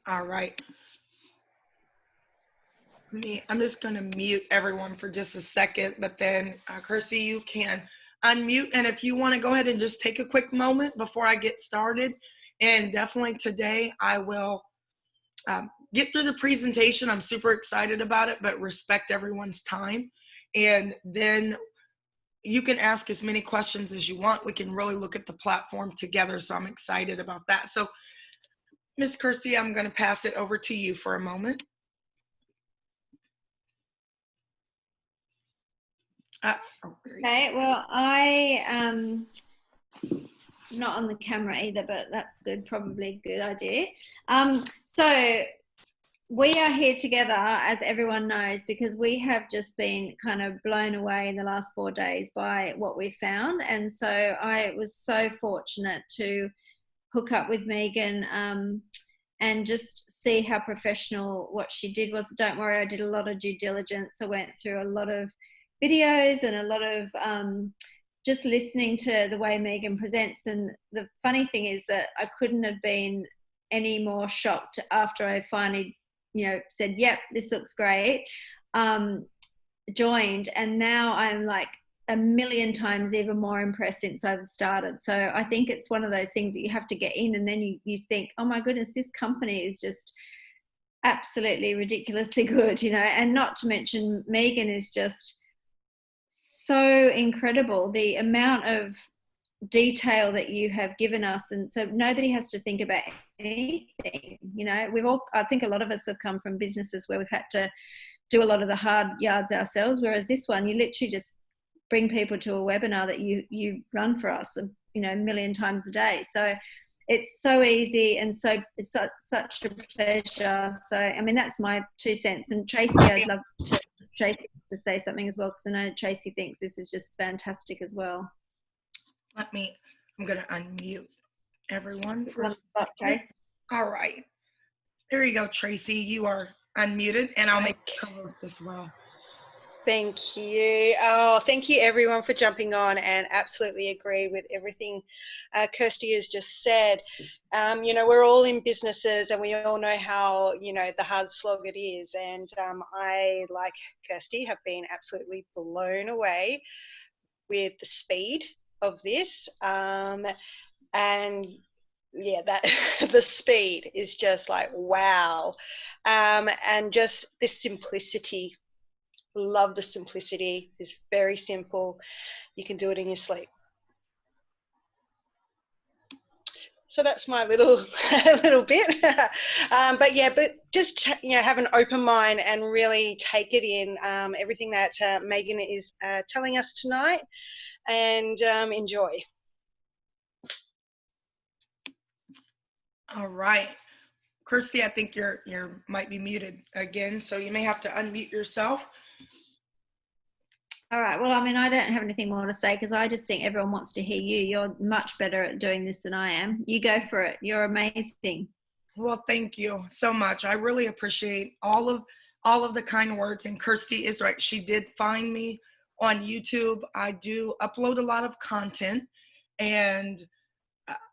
All right. I'm just going to mute everyone for just a second, but then, Kirsty, you can unmute. And if you want to go ahead and just take a quick moment before I get started. And definitely today I will get through the presentation. I'm super excited about it, but respect everyone's time. And then you can ask as many questions as you want. We can really look at the platform together. So I'm excited about that. So, Miss Kirsty, I'm going to pass it over to you for a moment. Okay, well, I not on the camera either, but that's good, probably a good idea. So we are here together, as everyone knows, because we have just been kind of blown away in the last 4 days by what we found. And so I was so fortunate to hook up with Megan and just see how professional what she did was. Don't worry, I did a lot of due diligence. I went through a lot of videos and a lot of just listening to the way Megan presents. And the funny thing is that I couldn't have been any more shocked after I finally, said, yep, this looks great, joined. And now I'm like a million times even more impressed since I've started. So I think it's one of those things that you have to get in, and then you think, oh my goodness, this company is just absolutely ridiculously good, and not to mention Megan is just so incredible, the amount of detail that you have given us. And so nobody has to think about anything. I think a lot of us have come from businesses where we've had to do a lot of the hard yards ourselves, whereas this one, you literally just bring people to a webinar that you run for us, a million times a day. So it's so easy, and so it's such a pleasure. So I mean, that's my 2 cents. And Tracy, I'd love Tracy to say something as well, because I know Tracy thinks this is just fantastic as well. I'm going to unmute everyone. Tracy. All right. There you go, Tracy. You are unmuted, and I'll make co-host as well. Thank you. Oh, thank you everyone for jumping on, and absolutely agree with everything Kirsty has just said. We're all in businesses, and we all know how, the hard slog it is. And I, like Kirsty, have been absolutely blown away with the speed of this. And yeah, that the speed is just like, wow. And just this simplicity. Love the simplicity. It's very simple. You can do it in your sleep. So that's my little bit. But just have an open mind and really take it in, everything that Megan is telling us tonight, and enjoy. All right, Kirsty, I think you're might be muted again, so you may have to unmute yourself. All right. Well, I mean, I don't have anything more to say, because I just think everyone wants to hear you. You're much better at doing this than I am. You go for it. You're amazing. Well, thank you so much. I really appreciate all of the kind words. And Kirsty is right. She did find me on YouTube. I do upload a lot of content, and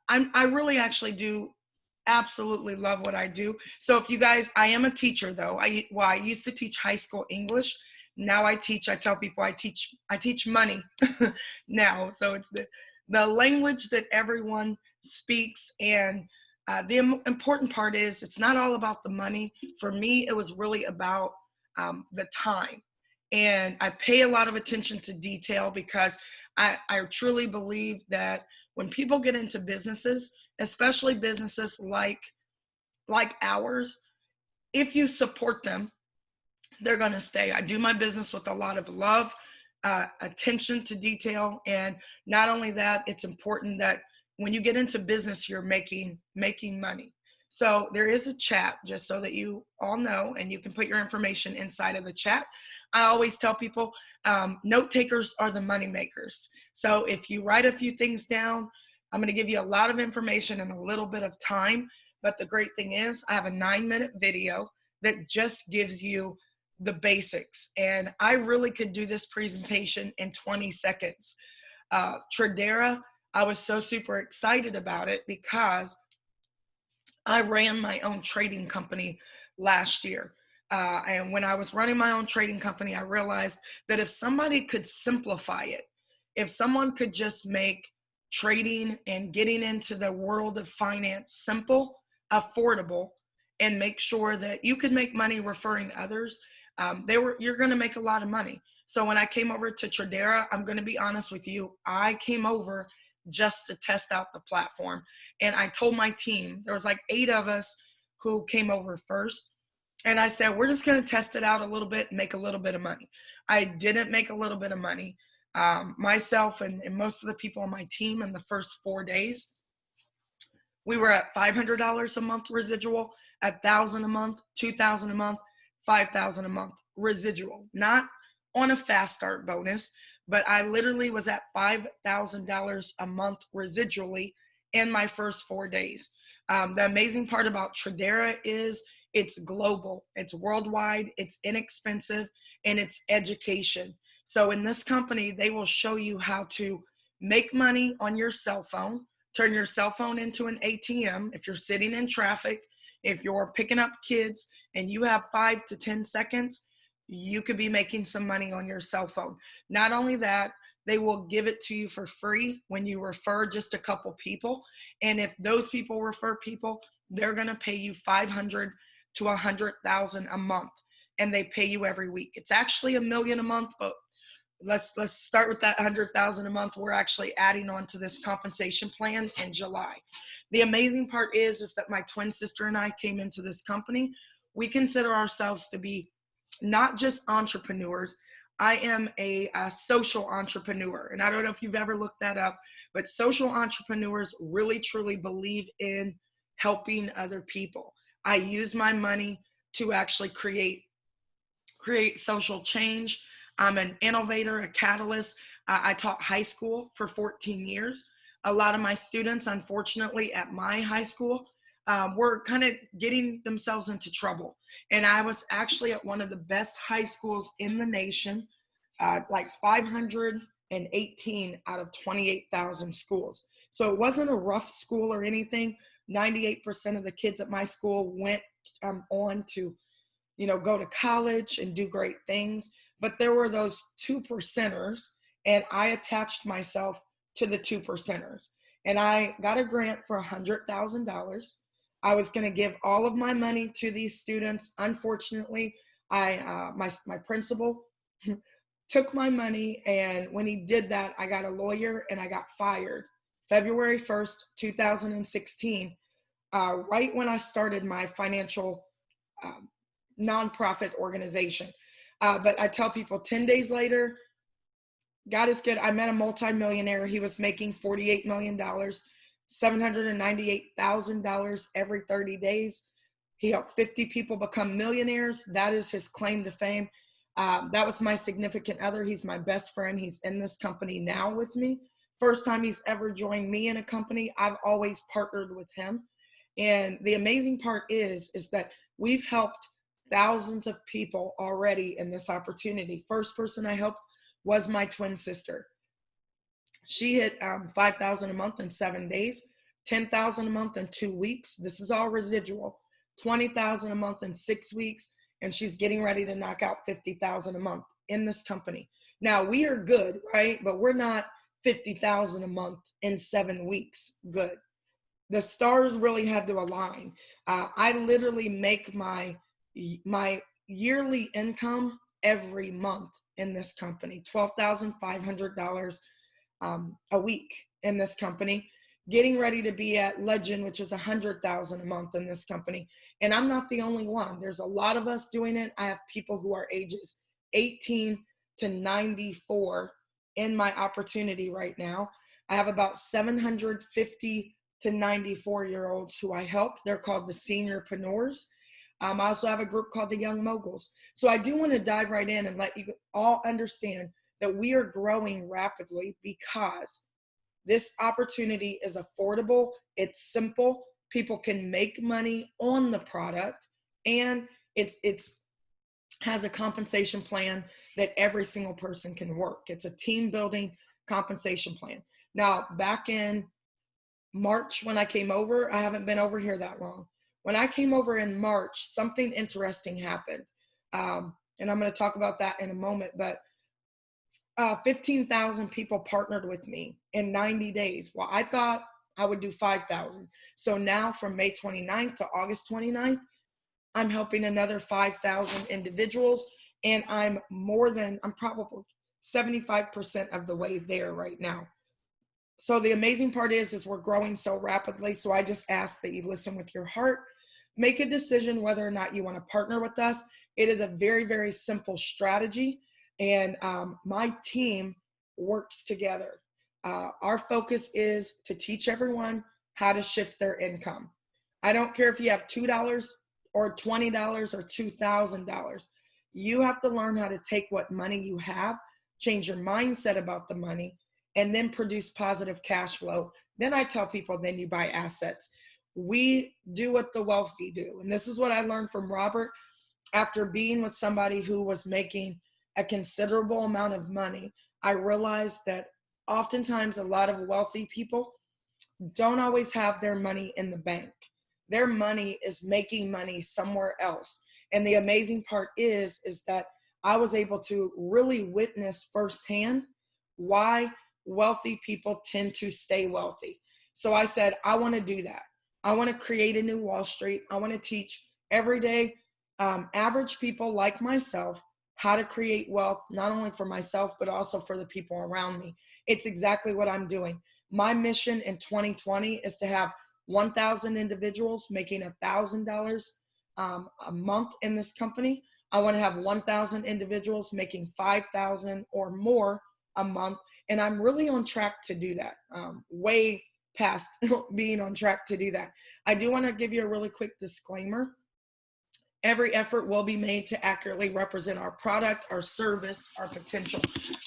I really actually do absolutely love what I do. So if you guys, I am a teacher though. I used to teach high school English. Now I tell people I teach money now. So it's the language that everyone speaks. And the important part is it's not all about the money. For me, it was really about the time. And I pay a lot of attention to detail, because I truly believe that when people get into businesses, especially businesses like ours, if you support them, they're going to stay. I do my business with a lot of love, attention to detail. And not only that, it's important that when you get into business, you're making money. So there is a chat, just so that you all know, and you can put your information inside of the chat. I always tell people, note takers are the money makers. So if you write a few things down, I'm going to give you a lot of information in a little bit of time. But the great thing is I have a 9-minute video that just gives you the basics. And I really could do this presentation in 20 seconds. Tradera, I was so super excited about it, because I ran my own trading company last year. And when I was running my own trading company, I realized that if somebody could simplify it, if someone could just make trading and getting into the world of finance simple, affordable, and make sure that you could make money referring others, you're going to make a lot of money. So when I came over to Tradera, I'm going to be honest with you, I came over just to test out the platform. And I told my team, there was like 8 of us who came over first. And I said, we're just going to test it out a little bit and make a little bit of money. I didn't make a little bit of money. Myself and most of the people on my team in the first 4 days, we were at $500 a month residual, 1,000 a month, 2,000 a month, 5,000 a month residual, not on a fast start bonus, but I literally was at $5,000 a month residually in my first 4 days. The amazing part about Tradera is it's global, it's worldwide, it's inexpensive, and it's education. So in this company, they will show you how to make money on your cell phone, turn your cell phone into an ATM. If you're sitting in traffic, if you're picking up kids and you have 5 to 10 seconds, you could be making some money on your cell phone. Not only that, they will give it to you for free when you refer just a couple people. And if those people refer people, they're going to pay you 500 to 100,000 a month, and they pay you every week. It's actually $1 million a month, but let's start with that 100,000 a month. We're actually adding on to this compensation plan in July. The amazing part is that my twin sister and I came into this company. We consider ourselves to be not just entrepreneurs. I am a social entrepreneur. And I don't know if you've ever looked that up, but social entrepreneurs really truly believe in helping other people. I use my money to actually create social change. I'm an innovator, a catalyst. I taught high school for 14 years. A lot of my students, unfortunately, at my high school, were kind of getting themselves into trouble. And I was actually at one of the best high schools in the nation, like 518 out of 28,000 schools. So it wasn't a rough school or anything. 98% of the kids at my school went on to go to college and do great things. But there were those 2%ers, and I attached myself to the 2%ers. And I got a grant for $100,000. I was going to give all of my money to these students. Unfortunately, my principal took my money, and when he did that, I got a lawyer and I got fired. February 1st, 2016, right when I started my financial nonprofit organization. But I tell people 10 days later, God is good. I met a multimillionaire. He was making $48 million, $798,000 every 30 days. He helped 50 people become millionaires. That is his claim to fame. That was my significant other. He's my best friend. He's in this company now with me. First time he's ever joined me in a company. I've always partnered with him. And the amazing part is that we've helped thousands of people already in this opportunity. First person I helped was my twin sister. She hit 5,000 a month in 7 days, 10,000 a month in 2 weeks. This is all residual. 20,000 a month in 6 weeks, and she's getting ready to knock out 50,000 a month in this company. Now we are good, right? But we're not 50,000 a month in 7 weeks. Good. The stars really had to align. I literally make my yearly income every month in this company, $12,500 a week in this company, getting ready to be at Legend, which is $100,000 a month in this company. And I'm not the only one. There's a lot of us doing it. I have people who are ages 18 to 94 in my opportunity right now. I have about 750 to 94-year-olds who I help. They're called the seniorpreneurs. I also have a group called the Young Moguls. So I do want to dive right in and let you all understand that we are growing rapidly because this opportunity is affordable. It's simple. People can make money on the product, and it's has a compensation plan that every single person can work. It's a team building compensation plan. Now, back in March when I came over. I haven't been over here that long. When I came over in March, something interesting happened. And I'm going to talk about that in a moment, but 15,000 people partnered with me in 90 days. Well, I thought I would do 5,000. So now from May 29th to August 29th, I'm helping another 5,000 individuals. And I'm probably 75% of the way there right now. So the amazing part is we're growing so rapidly. So I just ask that you listen with your heart, make a decision whether or not you want to partner with us. It is a very, very simple strategy. And my team works together. Our focus is to teach everyone how to shift their income. I don't care if you have $2 or $20 or $2,000. You have to learn how to take what money you have, change your mindset about the money, and then produce positive cash flow. Then I tell people, then you buy assets. We do what the wealthy do. And this is what I learned from Robert after being with somebody who was making a considerable amount of money. I realized that oftentimes a lot of wealthy people don't always have their money in the bank. Their money is making money somewhere else. And the amazing part is that I was able to really witness firsthand why wealthy people tend to stay wealthy. So I said, I want to do that. I want to create a new Wall Street. I want to teach everyday average people like myself how to create wealth, not only for myself, but also for the people around me. It's exactly what I'm doing. My mission in 2020 is to have 1,000 individuals making $1,000 a month in this company. I want to have 1,000 individuals making 5,000 or more a month. And I'm really on track to do that, way past being on track to do that. I do want to give you a really quick disclaimer. Every effort will be made to accurately represent our product, our service, our potential.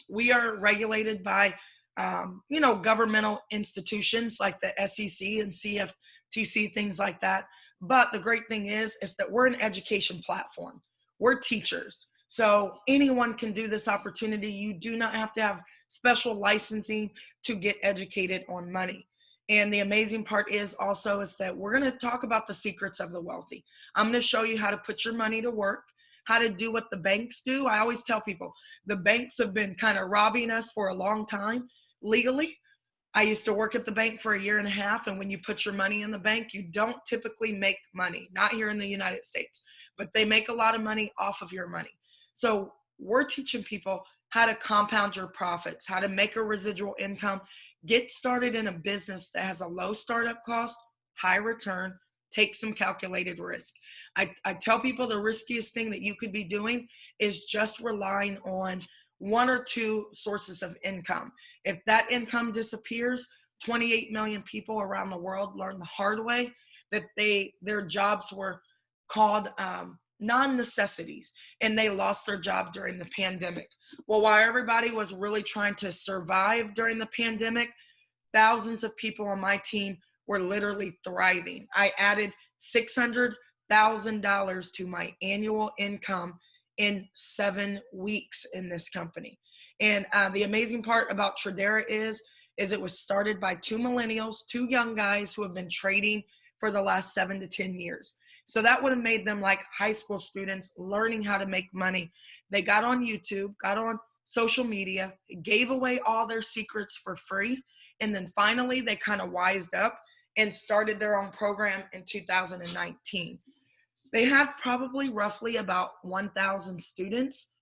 We are regulated by, governmental institutions like the SEC and CFTC, things like that. But the great thing is that we're an education platform. We're teachers. So anyone can do this opportunity. You do not have to have special licensing to get educated on money. And the amazing part is that we're going to talk about the secrets of the wealthy. I'm going to show you how to put your money to work, how to do what the banks do. I always tell people the banks have been kind of robbing us for a long time legally. I used to work at the bank for 1.5 years, and when you put your money in the bank, you don't typically make money, not here in the United States, but they make a lot of money off of your money. So we're teaching people how to compound your profits, how to make a residual income, get started in a business that has a low startup cost, high return, take some calculated risk. I tell people the riskiest thing that you could be doing is just relying on 1 or 2 sources of income. If that income disappears, 28 million people around the world learn the hard way that their jobs were called non-necessities, and they lost their job during the pandemic. Well, while everybody was really trying to survive during the pandemic, thousands of people on my team were literally thriving. I added $600,000 to my annual income in 7 weeks in this company. And the amazing part about Tradera is it was started by 2 millennials, 2 young guys who have been trading for the last 7 to 10 years. So that would have made them like high school students learning how to make money. They got on YouTube, got on social media, gave away all their secrets for free. And then finally, they kind of wised up and started their own program in 2019. They had probably roughly about 1,000 students.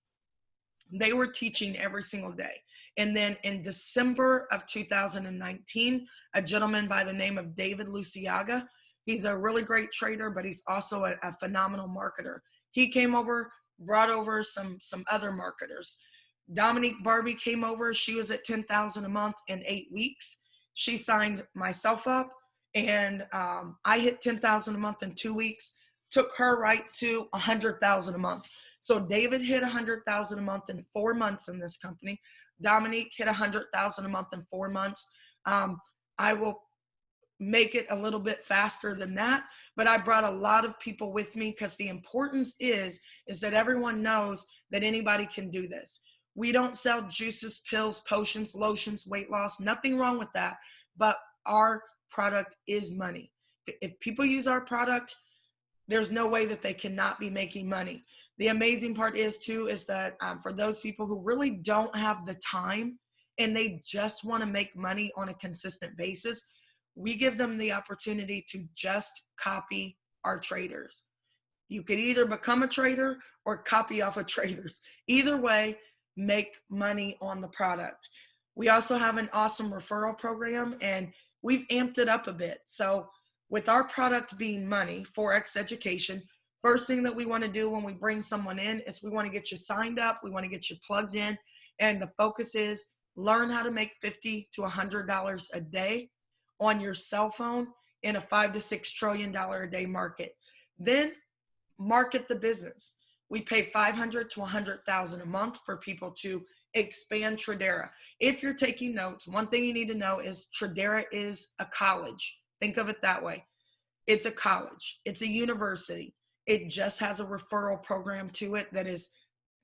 They were teaching every single day. And then in December of 2019, a gentleman by the name of David Luciaga, he's a really great trader, but he's also a phenomenal marketer. He came over, brought over some other marketers. Dominique Barbie came over. She was at $10,000 a month in 8 weeks. She signed myself up, and I hit $10,000 a month in 2 weeks. Took her right to $100,000 a month. So David hit $100,000 a month in 4 months in this company. Dominique hit $100,000 a month in 4 months. I will make it a little bit faster than that, but I brought a lot of people with me because the importance is that everyone knows that anybody can do this. We don't sell juices, pills, potions, lotions, weight loss, nothing wrong with that, but our product is money. If people use our product, there's no way that they cannot be making money. The amazing part is too, is that for those people who really don't have the time and they just want to make money on a consistent basis, we give them the opportunity to just copy our traders. You could either become a trader or copy off of traders. Either way, make money on the product. We also have an awesome referral program, and we've amped it up a bit. So with our product being money, Forex education, first thing that we want to do when we bring someone in is we want to get you signed up. We want to get you plugged in. And the focus is learn how to make $50 to $100 a day on your cell phone in a $5 to $6 trillion a day market. Then market the business. We pay $500 to $100,000 a month for people to expand Tradera. If you're taking notes, one thing you need to know is Tradera is a college. Think of it that way. It's a college. It's a university. It just has a referral program to it that is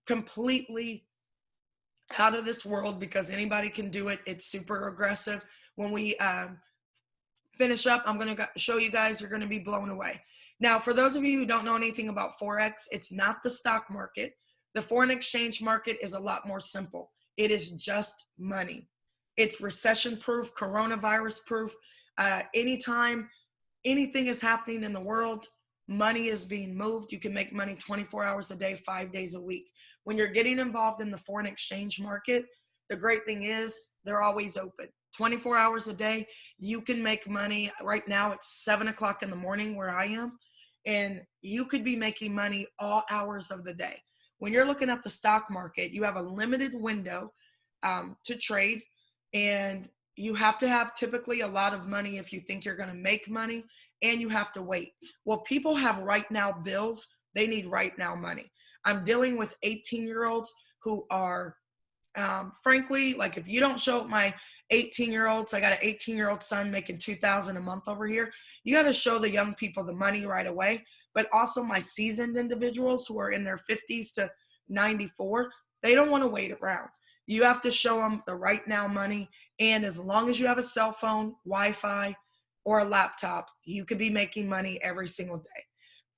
completely out of this world because anybody can do it. It's super aggressive. When we finish up, I'm going to show you guys, you're going to be blown away. Now, for those of you who don't know anything about Forex, it's not the stock market. The foreign exchange market is a lot more simple. It is just money. It's recession proof, coronavirus proof. Anytime anything is happening in the world, money is being moved. You can make money 24 hours a day, 5 days a week. When you're getting involved in the foreign exchange market, the great thing is they're always open. 24 hours a day, you can make money. Right now it's 7 o'clock in the morning where I am, and you could be making money all hours of the day. When you're looking at the stock market, you have a limited window to trade, and you have to have typically a lot of money if you think you're going to make money, and you have to wait. Well, people have right now bills. They need right now money. I'm dealing with 18-year-olds who are, frankly, like if you don't show up my 18-year-olds, I got an 18-year-old son making $2,000 a month over here. You got to show the young people the money right away. But also my seasoned individuals who are in their 50s to 94, they don't want to wait around. You have to show them the right now money. And as long as you have a cell phone, Wi-Fi, or a laptop, you could be making money every single day.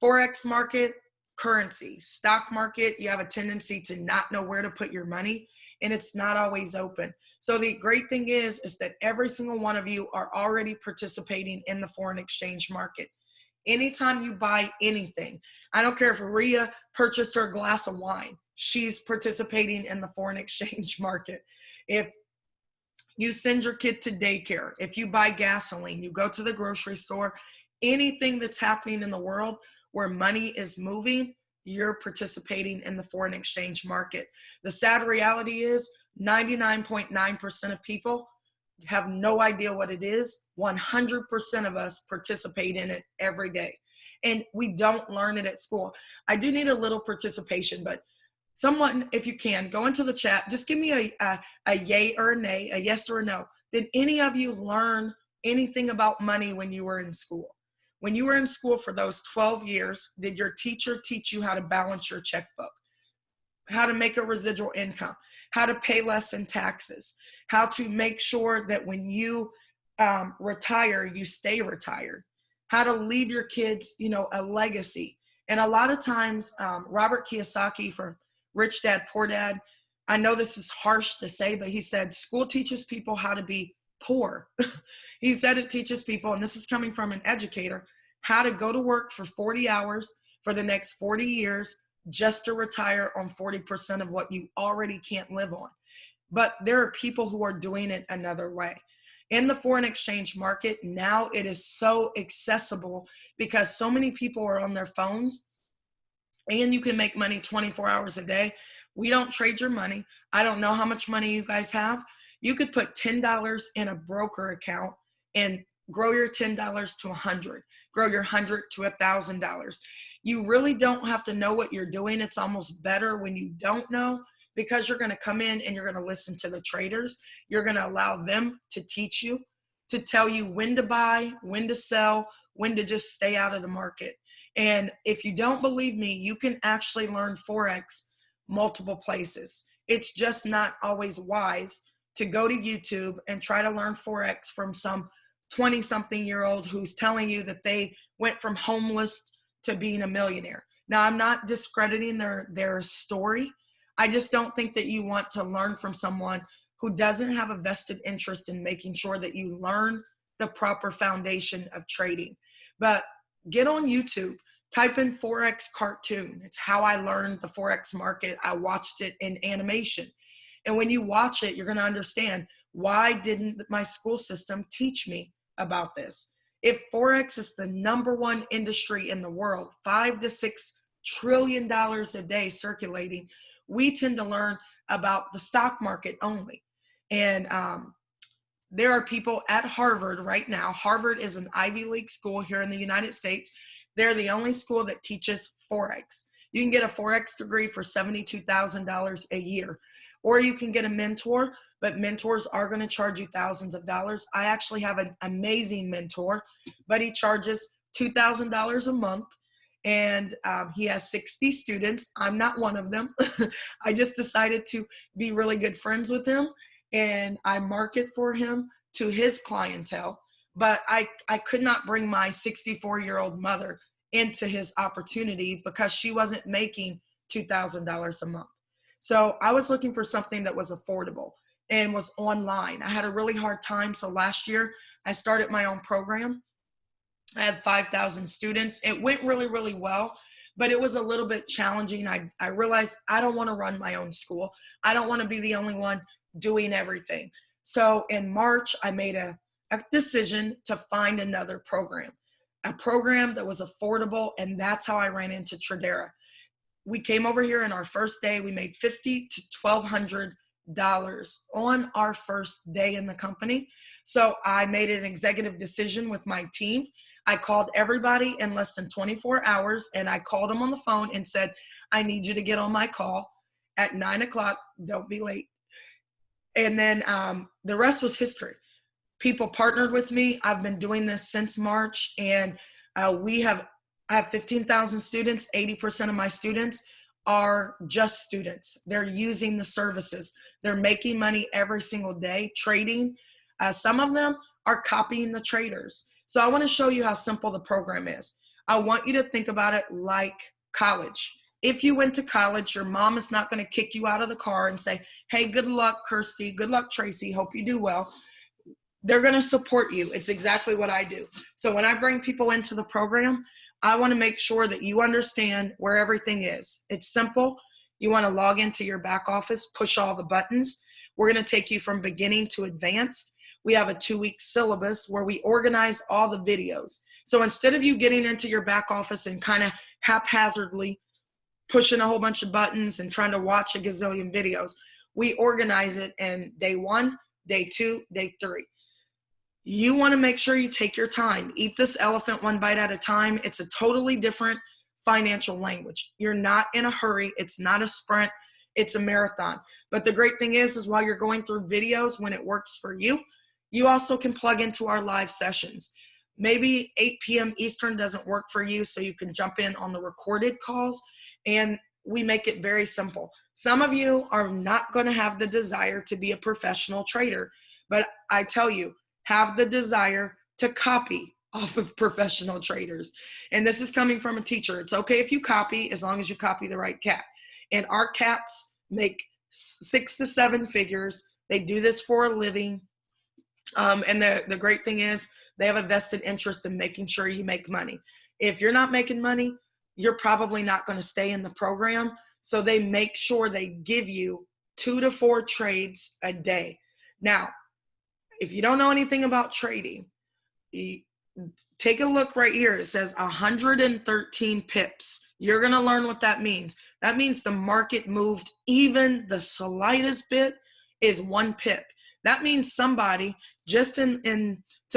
Forex market, currency, stock market, you have a tendency to not know where to put your money, and it's not always open. So the great thing is that every single one of you are already participating in the foreign exchange market. Anytime you buy anything, I don't care if Rhea purchased her a glass of wine, she's participating in the foreign exchange market. If you send your kid to daycare, if you buy gasoline, you go to the grocery store, anything that's happening in the world where money is moving, you're participating in the foreign exchange market. The sad reality is 99.9% of people have no idea what it is. 100% of us participate in it every day. And we don't learn it at school. I do need a little participation, but someone, if you can, go into the chat. Just give me a yay or a nay, a yes or a no. Did any of you learn anything about money when you were in school? When you were in school for those 12 years, did your teacher teach you how to balance your checkbook? How to make a residual income? How to pay less in taxes? How to make sure that when you retire, you stay retired? How to leave your kids, a legacy? And a lot of times, Robert Kiyosaki from Rich Dad, Poor Dad, I know this is harsh to say, but he said, school teaches people how to be poor. He said it teaches people, and this is coming from an educator, how to go to work for 40 hours for the next 40 years just to retire on 40% of what you already can't live on. But there are people who are doing it another way. In the foreign exchange market, now it is so accessible because so many people are on their phones, and you can make money 24 hours a day. We don't trade your money. I don't know how much money you guys have. You could put $10 in a broker account and grow your $10 to $100, grow your $100 to $1,000. You really don't have to know what you're doing. It's almost better when you don't know, because you're going to come in and you're going to listen to the traders. You're going to allow them to teach you, to tell you when to buy, when to sell, when to just stay out of the market. And if you don't believe me, you can actually learn Forex multiple places. It's just not always wise to go to YouTube and try to learn Forex from some 20-something-year-old who's telling you that they went from homeless to being a millionaire. Now, I'm not discrediting their story. I just don't think that you want to learn from someone who doesn't have a vested interest in making sure that you learn the proper foundation of trading. But get on YouTube, type in Forex cartoon. It's how I learned the Forex market. I watched it in animation. And when you watch it, you're going to understand, why didn't my school system teach me about this? If Forex is the #1 industry in the world, $5 to $6 trillion a day circulating, we tend to learn about the stock market only. And there are people at Harvard right now. Harvard is an Ivy League school here in the United States. They're the only school that teaches Forex. You can get a Forex degree for $72,000 a year, or you can get a mentor, but mentors are going to charge you thousands of dollars. I actually have an amazing mentor, but he charges $2,000 a month, and he has 60 students. I'm not one of them. I just decided to be really good friends with him, and I market for him to his clientele. But I could not bring my 64-year-old mother into his opportunity because she wasn't making $2,000 a month. So I was looking for something that was affordable and was online. I had a really hard time. So last year I started my own program. I had 5,000 students. It went really, really well, but it was a little bit challenging. I realized I don't want to run my own school. I don't want to be the only one doing everything. So in March, I made a decision to find another program, a program that was affordable. And that's how I ran into Tradera. We came over here in our first day. We made $50 to $1,200 on our first day in the company. So I made an executive decision with my team. I called everybody in less than 24 hours, and I called them on the phone and said, I need you to get on my call at 9 o'clock. Don't be late. And then the rest was history. People partnered with me. I've been doing this since March, and I have 15,000 students. 80% of my students are just students. They're using the services. They're making money every single day trading. Some of them are copying the traders. So I want to show you how simple the program is. I want you to think about it like college. If you went to college, your mom is not going to kick you out of the car and say, hey, good luck, Kirsty. Good luck, Tracy. Hope you do well. They're going to support you. It's exactly what I do. So when I bring people into the program, I want to make sure that you understand where everything is. It's simple. You want to log into your back office, push all the buttons. We're going to take you from beginning to advanced. We have a 2-week syllabus where we organize all the videos. So instead of you getting into your back office and kind of haphazardly pushing a whole bunch of buttons and trying to watch a gazillion videos, we organize it in day 1, day 2, day 3. You want to make sure you take your time. Eat this elephant one bite at a time. It's a totally different financial language. You're not in a hurry. It's not a sprint. It's a marathon. But the great thing is while you're going through videos, when it works for you, you also can plug into our live sessions. Maybe 8 p.m. Eastern doesn't work for you, so you can jump in on the recorded calls, and we make it very simple. Some of you are not going to have the desire to be a professional trader, but I tell you, have the desire to copy off of professional traders. And this is coming from a teacher. It's okay if you copy, as long as you copy the right cat. And our cats make 6 to 7 figures. They do this for a living. And the great thing is they have a vested interest in making sure you make money. If you're not making money, you're probably not going to stay in the program. So they make sure they give you 2 to 4 trades a day. Now, if you don't know anything about trading, take a look right here. It says 113 pips. You're going to learn what that means. That means the market moved even the slightest bit is 1 pip. That means somebody, just to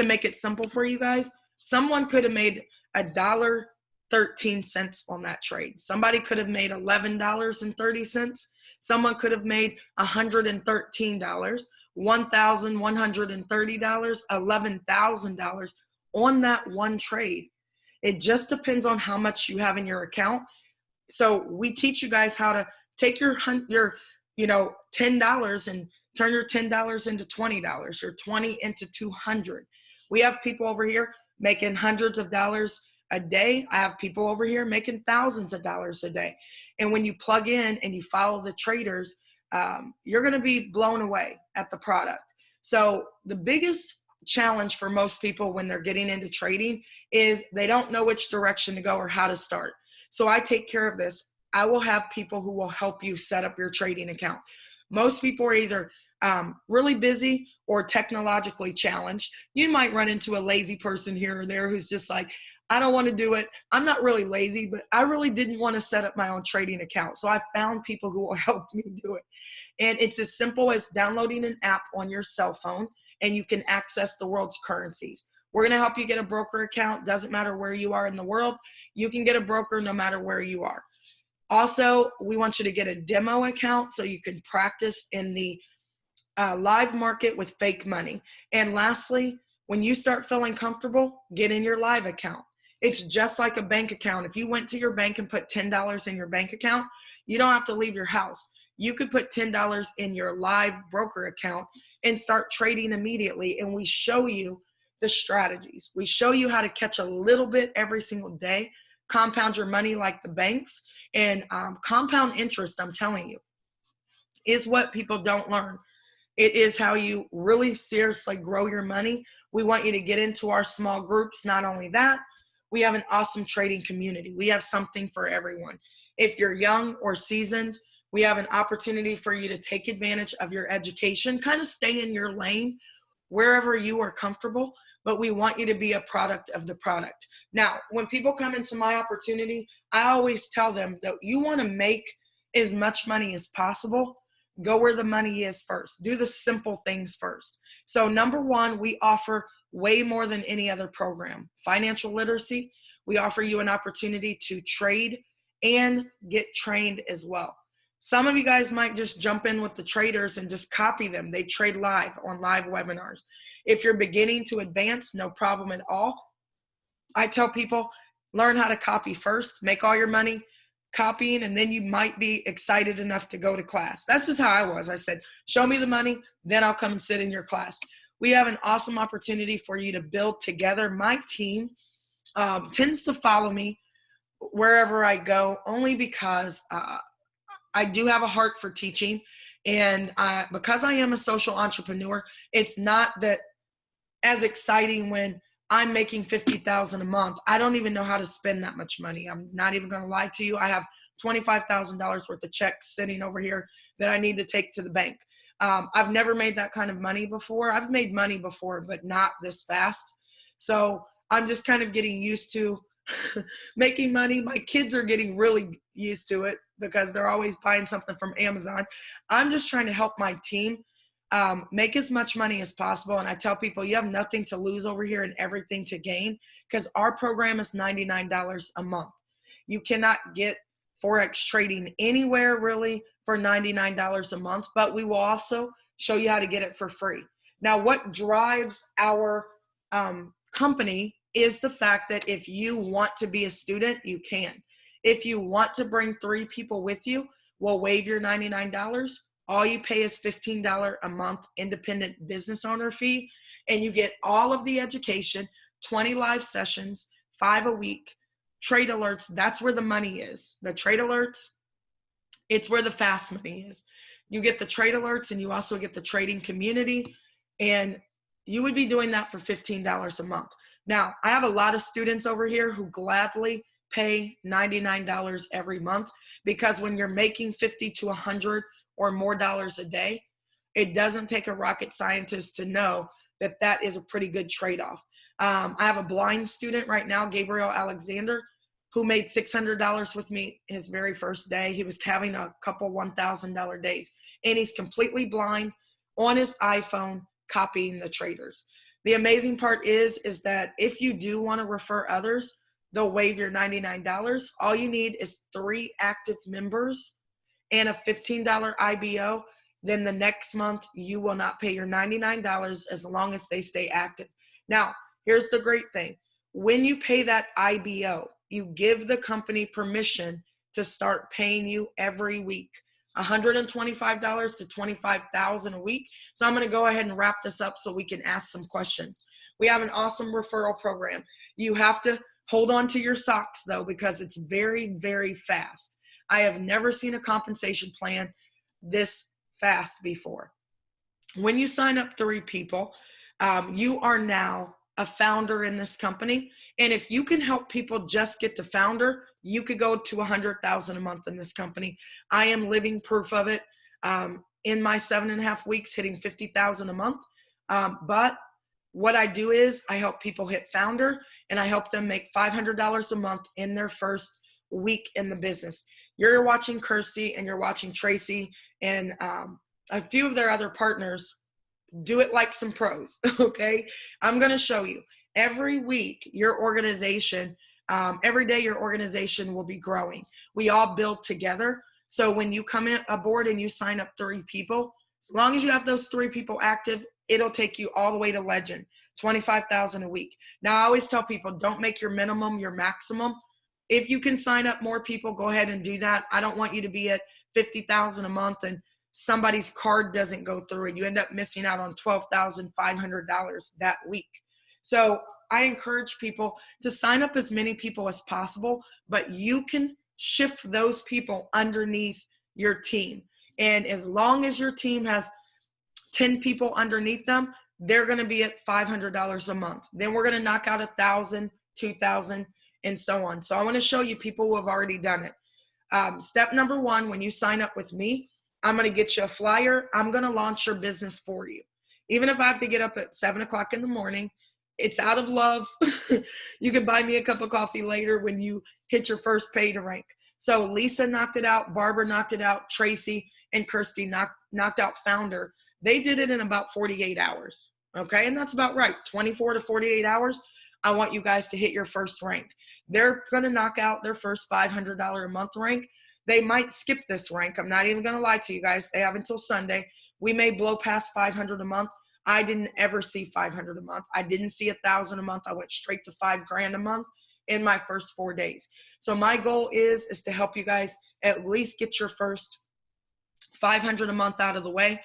make it simple for you guys, someone could have made $1.13 on that trade. Somebody could have made $11.30. Someone could have made $113. $1,130, $11,000 on that one trade. It just depends on how much you have in your account. So we teach you guys how to take your $10 and turn your $10 into $20, your 20 into 200. We have people over here making hundreds of dollars a day. I have people over here making thousands of dollars a day. And when you plug in and you follow the traders, you're going to be blown away at the product. So the biggest challenge for most people when they're getting into trading is they don't know which direction to go or how to start. So I take care of this. I will have people who will help you set up your trading account. Most people are either really busy or technologically challenged. You might run into a lazy person here or there who's just like, I don't want to do it. I'm not really lazy, but I really didn't want to set up my own trading account. So I found people who will help me do it. And it's as simple as downloading an app on your cell phone, and you can access the world's currencies. We're going to help you get a broker account. Doesn't matter where you are in the world. You can get a broker no matter where you are. Also, we want you to get a demo account so you can practice in the live market with fake money. And lastly, when you start feeling comfortable, get in your live account. It's just like a bank account. If you went to your bank and put $10 in your bank account, you don't have to leave your house. You could put $10 in your live broker account and start trading immediately. And we show you the strategies. We show you how to catch a little bit every single day, compound your money like the banks, and compound interest, I'm telling you, is what people don't learn. It is how you really seriously grow your money. We want you to get into our small groups. Not only that, we have an awesome trading community. We have something for everyone. If you're young or seasoned, we have an opportunity for you to take advantage of your education, kind of stay in your lane wherever you are comfortable, but we want you to be a product of the product. Now, when people come into my opportunity, I always tell them that you want to make as much money as possible. Go where the money is first. Do the simple things first. So number one, we offer way more than any other program. Financial literacy. We offer you an opportunity to trade and get trained as well. Some of you guys might just jump in with the traders and just copy them. They trade live on live webinars. If you're beginning to advance, no problem at all. I tell people, learn how to copy first, make all your money copying, and then you might be excited enough to go to class. That's just how I was. I said, show me the money, then I'll come and sit in your class. We have an awesome opportunity for you to build together. My team tends to follow me wherever I go, only because I do have a heart for teaching. And because I am a social entrepreneur, it's not that as exciting when I'm making $50,000 a month. I don't even know how to spend that much money. I'm not even going to lie to you. I have $25,000 worth of checks sitting over here that I need to take to the bank. I've never made that kind of money before. I've made money before, but not this fast. So I'm just kind of getting used to making money. My kids are getting really used to it because they're always buying something from Amazon. I'm just trying to help my team make as much money as possible. And I tell people, you have nothing to lose over here and everything to gain, because our program is $99 a month. You cannot get Forex trading anywhere really for $99 a month, but we will also show you how to get it for free. Now, what drives our company is the fact that if you want to be a student, you can. If you want to bring 3 people with you, we'll waive your $99. All you pay is $15 a month independent business owner fee, and you get all of the education, 20 live sessions, 5 a week, trade alerts. That's where the money is. The trade alerts, it's where the fast money is. You get the trade alerts, and you also get the trading community, and you would be doing that for $15 a month. Now, I have a lot of students over here who gladly pay $99 every month, because when you're making 50 to 100 or more dollars a day, it doesn't take a rocket scientist to know that that is a pretty good trade-off. I have a blind student right now, Gabriel Alexander, who made $600 with me his very first day. He was having a couple $1,000 days, and he's completely blind on his iPhone copying the traders. The amazing part is that if you do want to refer others, they'll waive your $99. All you need is 3 active members and a $15 IBO. Then the next month you will not pay your $99 as long as they stay active. Now, here's the great thing. When you pay that IBO, you give the company permission to start paying you every week. $125 to $25,000 a week. So I'm going to go ahead and wrap this up so we can ask some questions. We have an awesome referral program. You have to hold on to your socks though, because it's very, very fast. I have never seen a compensation plan this fast before. When you sign up 3 people, you are now a founder in this company. And if you can help people just get to founder, you could go to 100,000 a month in this company. I am living proof of it. In my 7.5 weeks, hitting 50,000 a month. But what I do is I help people hit founder, and I help them make $500 a month in their first week in the business. You're watching Kirsty and you're watching Tracy and a few of their other partners do it like some pros, okay? I'm going to show you. Every week, your organization, every day your organization will be growing. We all build together. So when you come in aboard and you sign up 3 people, as long as you have those 3 people active, it'll take you all the way to legend, 25,000 a week. Now, I always tell people, don't make your minimum your maximum. If you can sign up more people, go ahead and do that. I don't want you to be at 50,000 a month and somebody's card doesn't go through and you end up missing out on $12,500 that week. So I encourage people to sign up as many people as possible, but you can shift those people underneath your team. And as long as your team has 10 people underneath them, they're going to be at $500 a month. Then we're going to knock out 1,000, 2,000, and so on. So I want to show you people who have already done it. Step number 1, when you sign up with me, I'm going to get you a flyer. I'm going to launch your business for you. Even if I have to get up at 7 o'clock in the morning, it's out of love. You can buy me a cup of coffee later when you hit your first pay to rank. So Lisa knocked it out. Barbara knocked it out. Tracy and Kirsty knocked out founder. They did it in about 48 hours. Okay. And that's about right. 24 to 48 hours. I want you guys to hit your first rank. They're going to knock out their first $500 a month rank. They might skip this rank. I'm not even going to lie to you guys. They have until Sunday. We may blow past 500 a month. I didn't ever see 500 a month. I didn't see 1,000 a month. I went straight to $5,000 a month in my first 4 days. So my goal is to help you guys at least get your first 500 a month out of the way.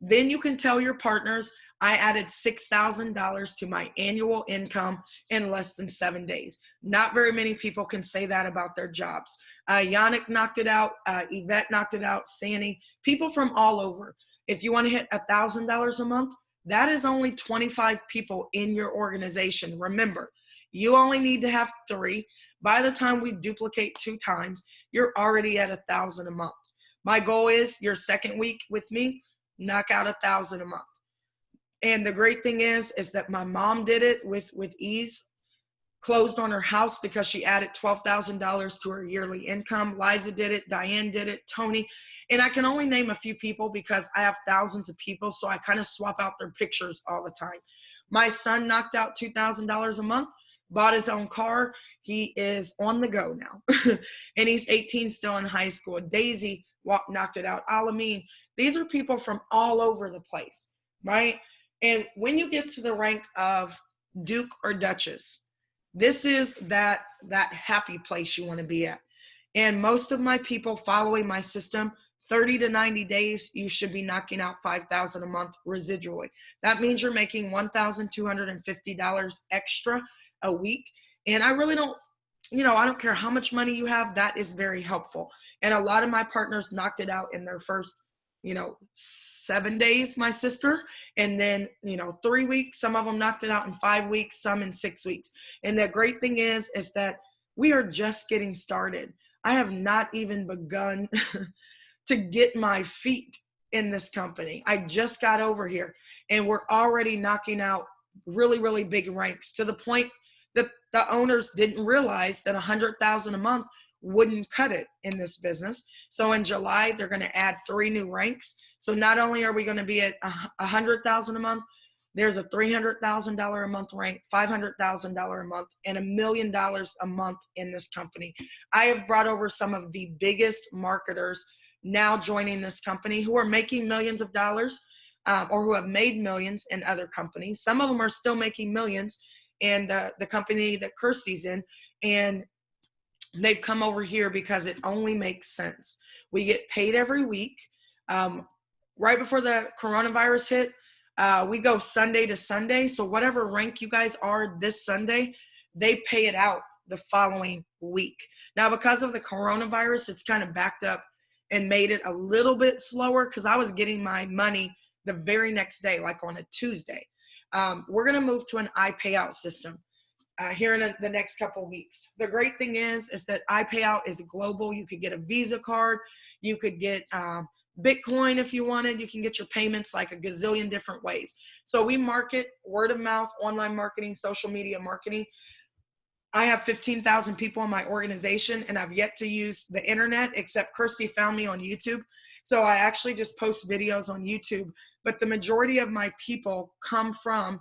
Then you can tell your partners, I added $6,000 to my annual income in less than 7 days. Not very many people can say that about their jobs. Yannick knocked it out. Yvette knocked it out. Sandy, people from all over. If you want to hit $1,000 a month, that is only 25 people in your organization. Remember, you only need to have 3. By the time we duplicate 2 times, you're already at 1,000 a month. My goal is your second week with me, knock out 1,000 a month. And the great thing is that my mom did it with ease, closed on her house because she added $12,000 to her yearly income. Liza did it, Diane did it, Tony. And I can only name a few people because I have thousands of people, so I kind of swap out their pictures all the time. My son knocked out $2,000 a month, bought his own car. He is on the go now. And he's 18, still in high school. Daisy knocked it out. Alameen. These are people from all over the place, right? And when you get to the rank of Duke or Duchess, this is that happy place you want to be at. And most of my people following my system, 30 to 90 days, you should be knocking out $5,000 a month residually. That means you're making $1,250 extra a week. And I really don't, I don't care how much money you have, that is very helpful. And a lot of my partners knocked it out in their first, 7 days, my sister, and then, 3 weeks. Some of them knocked it out in 5 weeks, some in 6 weeks. And the great thing is that we are just getting started. I have not even begun to get my feet in this company. I just got over here and we're already knocking out really, really big ranks to the point that the owners didn't realize that 100,000 a month wouldn't cut it in this business. So in July, they're going to add 3 new ranks. So not only are we going to be at 100,000 a month, there's a $300,000 a month rank, $500,000 a month, and $1 million a month in this company. I have brought over some of the biggest marketers now joining this company who are making millions of dollars or who have made millions in other companies. Some of them are still making millions in the company that Kirsty's in. And they've come over here because it only makes sense. We get paid every week. Right before the coronavirus hit, we go Sunday to Sunday. So whatever rank you guys are this Sunday, they pay it out the following week. Now, because of the coronavirus, it's kind of backed up and made it a little bit slower because I was getting my money the very next day, like on a Tuesday. We're going to move to an iPayout system here in the next couple weeks. The great thing is that iPayout is global. You could get a Visa card. You could get Bitcoin if you wanted. You can get your payments like a gazillion different ways. So we market word of mouth, online marketing, social media marketing. I have 15,000 people in my organization, and I've yet to use the internet except Kirsty found me on YouTube. So I actually just post videos on YouTube, but the majority of my people come from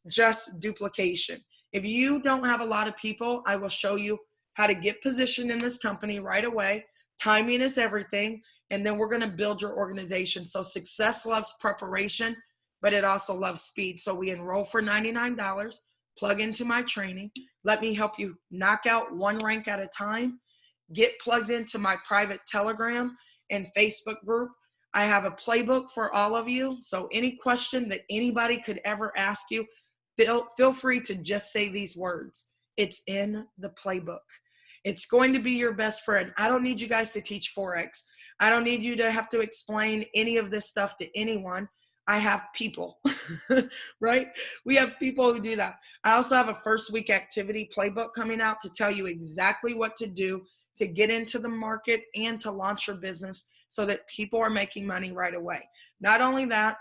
just duplication. If you don't have a lot of people, I will show you how to get positioned in this company right away. Timing is everything. And then we're going to build your organization. So success loves preparation, but it also loves speed. So we enroll for $99, plug into my training. Let me help you knock out one rank at a time. Get plugged into my private Telegram and Facebook group. I have a playbook for all of you. So any question that anybody could ever ask you, feel free to just say these words. It's in the playbook. It's going to be your best friend. I don't need you guys to teach Forex. I don't need you to have to explain any of this stuff to anyone. I have people, right? We have people who do that. I also have a first week activity playbook coming out to tell you exactly what to do to get into the market and to launch your business so that people are making money right away. Not only that,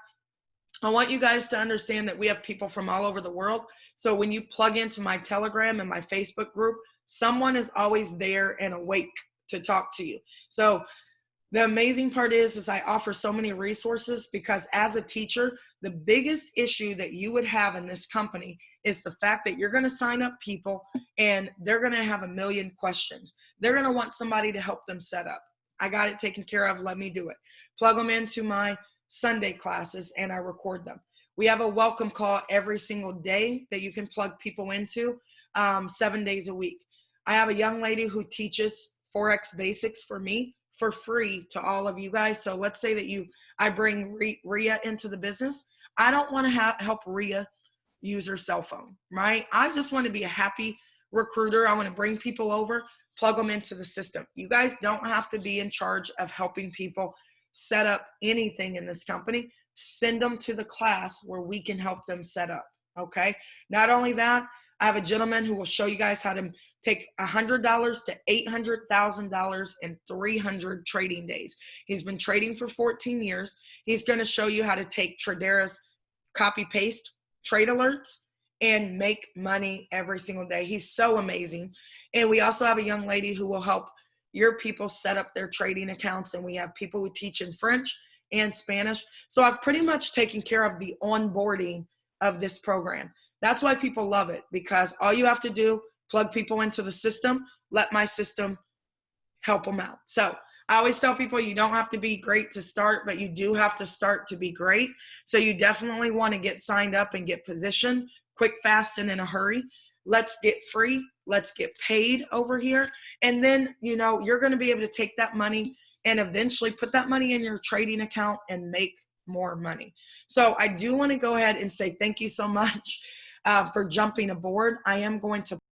I want you guys to understand that we have people from all over the world. So when you plug into my Telegram and my Facebook group, someone is always there and awake to talk to you. So the amazing part is I offer so many resources because as a teacher, the biggest issue that you would have in this company is the fact that you're going to sign up people and they're going to have a million questions. They're going to want somebody to help them set up. I got it taken care of. Let me do it. Plug them into my Sunday classes and I record them. We have a welcome call every single day that you can plug people into 7 days a week. I have a young lady who teaches Forex basics for me for free to all of you guys. So let's say that I bring Rhea into the business. I don't want to help Rhea use her cell phone, right? I just want to be a happy recruiter. I want to bring people over, plug them into the system. You guys don't have to be in charge of helping people set up anything in this company. Send them to the class where we can help them set up, okay? Not only that, I have a gentleman who will show you guys how to take $100 to $800,000 in 300 trading days. He's been trading for 14 years. He's going to show you how to take Tradera's copy-paste trade alerts and make money every single day. He's so amazing. And we also have a young lady who will help your people set up their trading accounts. And we have people who teach in French and Spanish. So I've pretty much taken care of the onboarding of this program. That's why people love it, because all you have to do, plug people into the system, let my system help them out. So I always tell people you don't have to be great to start, but you do have to start to be great. So you definitely want to get signed up and get positioned quick, fast, and in a hurry. Let's get free. Let's get paid over here. And then, you're going to be able to take that money and eventually put that money in your trading account and make more money. So I do want to go ahead and say thank you so much for jumping aboard. I am going to